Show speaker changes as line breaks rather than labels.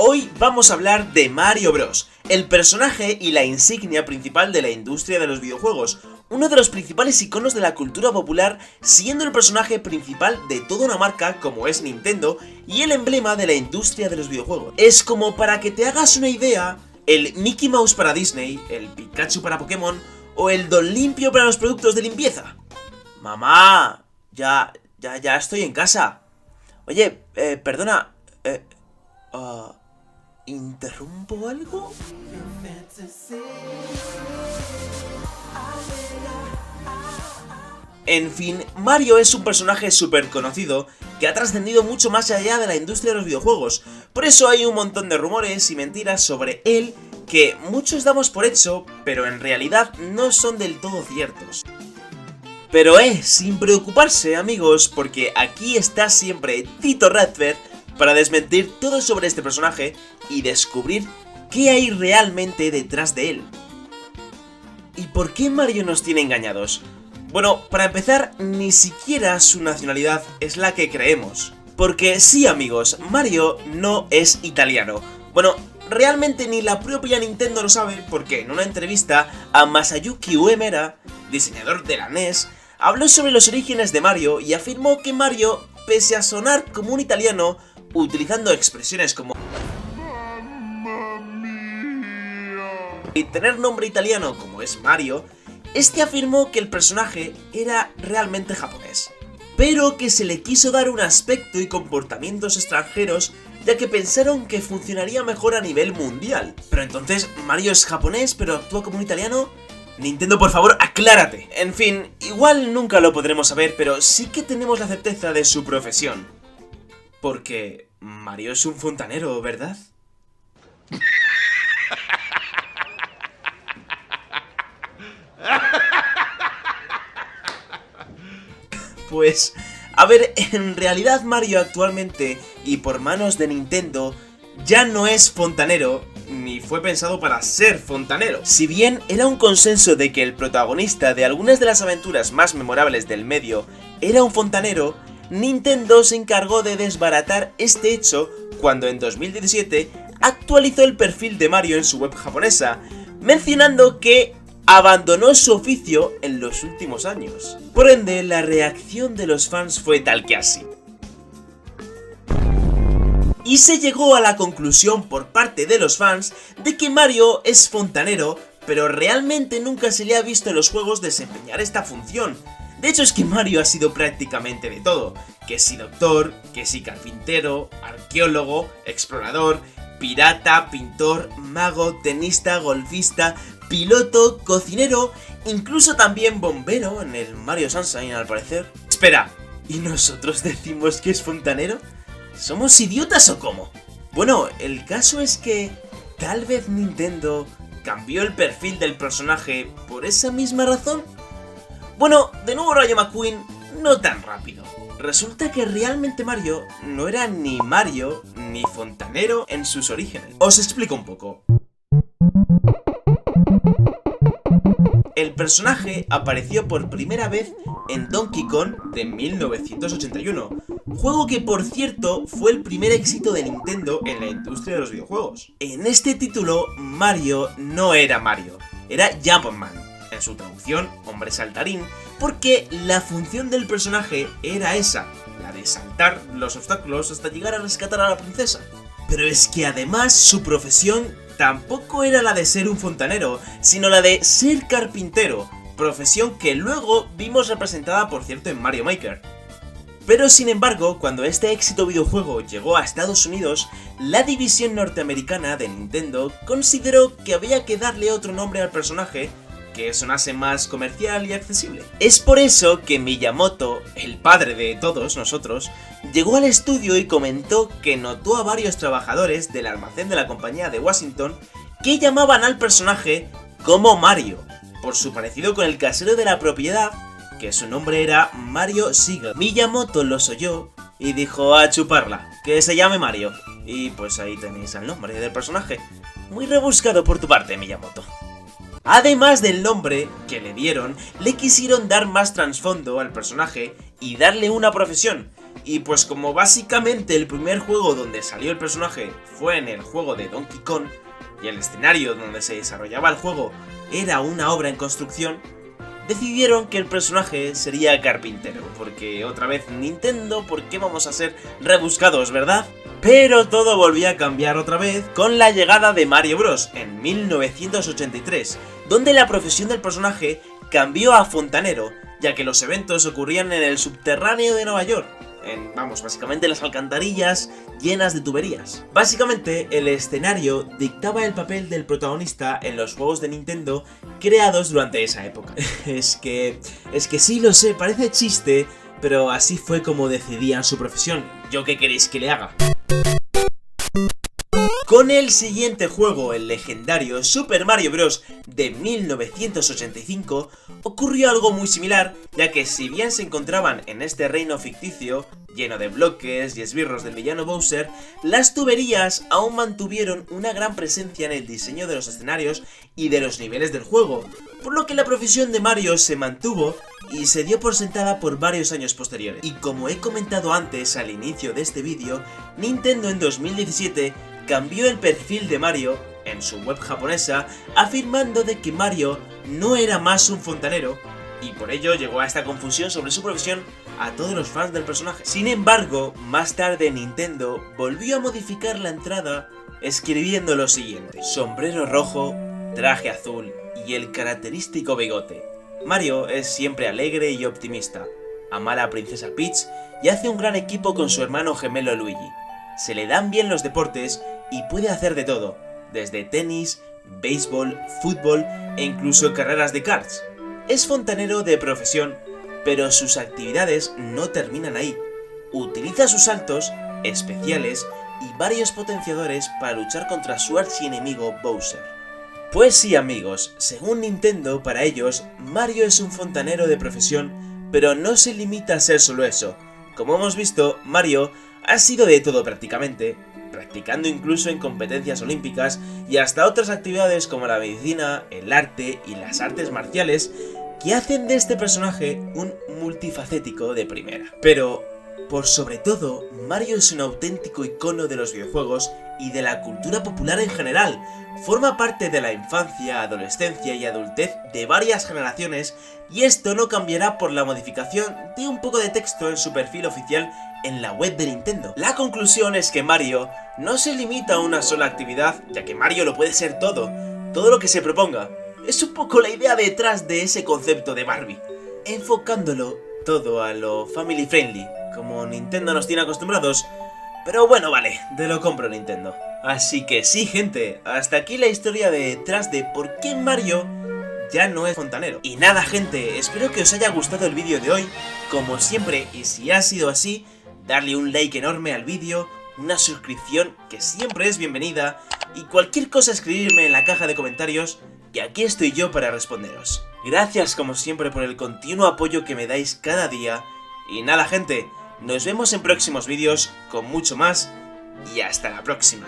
Hoy vamos a hablar de Mario Bros, el personaje y la insignia principal de la industria de los videojuegos, uno de los principales iconos de la cultura popular, siendo el personaje principal de toda una marca como es Nintendo y el emblema de la industria de los videojuegos. Es como, para que te hagas una idea, el Mickey Mouse para Disney, el Pikachu para Pokémon o el Don Limpio para los productos de limpieza. Mamá, ya estoy en casa. Oye, perdona, ¿interrumpo algo? En fin, Mario es un personaje súper conocido que ha trascendido mucho más allá de la industria de los videojuegos. Por eso hay un montón de rumores y mentiras sobre él que muchos damos por hecho, pero en realidad no son del todo ciertos. Pero sin preocuparse, amigos, porque aquí está siempre Tito Radford para desmentir todo sobre este personaje y descubrir qué hay realmente detrás de él. ¿Y por qué Mario nos tiene engañados? Bueno, para empezar, ni siquiera su nacionalidad es la que creemos. Porque sí, amigos, Mario no es italiano. Bueno, realmente ni la propia Nintendo lo sabe, porque en una entrevista a Masayuki Uemura, diseñador de la NES, habló sobre los orígenes de Mario y afirmó que Mario, pese a sonar como un italiano, utilizando expresiones como y tener nombre italiano como es Mario, este afirmó que el personaje era realmente japonés, pero que se le quiso dar un aspecto y comportamientos extranjeros, ya que pensaron que funcionaría mejor a nivel mundial. Pero entonces, ¿Mario es japonés pero actúa como un italiano? Nintendo, por favor, aclárate. En fin, igual nunca lo podremos saber, pero sí que tenemos la certeza de su profesión. Porque Mario es un fontanero, ¿verdad? Pues, a ver, en realidad Mario actualmente, y por manos de Nintendo, ya no es fontanero, ni fue pensado para ser fontanero. Si bien era un consenso de que el protagonista de algunas de las aventuras más memorables del medio era un fontanero, Nintendo se encargó de desbaratar este hecho cuando en 2017 actualizó el perfil de Mario en su web japonesa, mencionando que abandonó su oficio en los últimos años. Por ende, la reacción de los fans fue tal que así. Y se llegó a la conclusión por parte de los fans de que Mario es fontanero, pero realmente nunca se le ha visto en los juegos desempeñar esta función. De hecho, es que Mario ha sido prácticamente de todo, que si doctor, que si carpintero, arqueólogo, explorador, pirata, pintor, mago, tenista, golfista, piloto, cocinero, incluso también bombero en el Mario Sunshine al parecer. Espera, ¿y nosotros decimos que es fontanero? ¿Somos idiotas o cómo? Bueno, el caso es que tal vez Nintendo cambió el perfil del personaje por esa misma razón. Bueno, de nuevo Rayo McQueen, no tan rápido. Resulta que realmente Mario no era ni Mario ni fontanero en sus orígenes. Os explico un poco. El personaje apareció por primera vez en Donkey Kong de 1981, juego que por cierto fue el primer éxito de Nintendo en la industria de los videojuegos. En este título, Mario no era Mario, era Jumpman, en su traducción, hombre saltarín, porque la función del personaje era esa, la de saltar los obstáculos hasta llegar a rescatar a la princesa. Pero es que además su profesión tampoco era la de ser un fontanero, sino la de ser carpintero, profesión que luego vimos representada por cierto en Mario Maker. Pero sin embargo, cuando este éxito videojuego llegó a Estados Unidos, la división norteamericana de Nintendo consideró que había que darle otro nombre al personaje que sonase más comercial y accesible. Es por eso que Miyamoto, el padre de todos nosotros, llegó al estudio y comentó que notó a varios trabajadores del almacén de la compañía de Washington que llamaban al personaje como Mario, por su parecido con el casero de la propiedad, que su nombre era Mario Siegel. Miyamoto los oyó y dijo: a chuparla, que se llame Mario. Y pues ahí tenéis el nombre del personaje. Muy rebuscado por tu parte, Miyamoto. Además del nombre que le dieron, le quisieron dar más trasfondo al personaje y darle una profesión, Y pues como básicamente el primer juego donde salió el personaje fue en el juego de Donkey Kong, y el escenario donde se desarrollaba el juego era una obra en construcción, decidieron que el personaje sería carpintero, porque otra vez Nintendo, ¿por qué vamos a ser rebuscados, verdad? Pero todo volvió a cambiar otra vez con la llegada de Mario Bros. En 1983, donde la profesión del personaje cambió a fontanero, ya que los eventos ocurrían en el subterráneo de Nueva York. Básicamente las alcantarillas llenas de tuberías. Básicamente, el escenario dictaba el papel del protagonista en los juegos de Nintendo creados durante esa época. Es que sí lo sé, parece chiste, pero así fue como decidían su profesión. ¿Yo qué queréis que le haga? Con el siguiente juego, el legendario Super Mario Bros. De 1985, ocurrió algo muy similar, ya que si bien se encontraban en este reino ficticio, lleno de bloques y esbirros del villano Bowser, las tuberías aún mantuvieron una gran presencia en el diseño de los escenarios y de los niveles del juego, por lo que la profesión de Mario se mantuvo y se dio por sentada por varios años posteriores. Y como he comentado antes al inicio de este vídeo, Nintendo en 2017 cambió el perfil de Mario en su web japonesa, afirmando de que Mario no era más un fontanero, y por ello llegó a esta confusión sobre su profesión a todos los fans del personaje. Sin embargo, más tarde Nintendo volvió a modificar la entrada escribiendo lo siguiente: sombrero rojo, traje azul y el característico bigote. Mario es siempre alegre y optimista, ama a la princesa Peach y hace un gran equipo con su hermano gemelo Luigi. Se le dan bien los deportes y puede hacer de todo, desde tenis, béisbol, fútbol e incluso carreras de karts. Es fontanero de profesión, pero sus actividades no terminan ahí. Utiliza sus saltos especiales y varios potenciadores para luchar contra su archienemigo Bowser. Pues sí, amigos, según Nintendo, para ellos, Mario es un fontanero de profesión, pero no se limita a ser solo eso. Como hemos visto, Mario ha sido de todo prácticamente, practicando incluso en competencias olímpicas y hasta otras actividades como la medicina, el arte y las artes marciales, que hacen de este personaje un multifacético de primera. Pero, por sobre todo, Mario es un auténtico icono de los videojuegos y de la cultura popular en general. Forma parte de la infancia, adolescencia y adultez de varias generaciones, y esto no cambiará por la modificación de un poco de texto en su perfil oficial en la web de Nintendo. La conclusión es que Mario no se limita a una sola actividad, ya que Mario lo puede ser todo lo que se proponga. Es un poco la idea detrás de ese concepto de Barbie, enfocándolo todo a lo family friendly, como Nintendo nos tiene acostumbrados. Pero bueno, vale, te lo compro, Nintendo. Así que sí, gente, hasta aquí la historia detrás de por qué Mario ya no es fontanero. Y nada, gente, espero que os haya gustado el vídeo de hoy. Como siempre, y si ha sido así, darle un like enorme al vídeo, una suscripción que siempre es bienvenida, y cualquier cosa escribirme en la caja de comentarios, y aquí estoy yo para responderos. Gracias como siempre por el continuo apoyo que me dais cada día. Y nada, gente, nos vemos en próximos vídeos con mucho más, y hasta la próxima.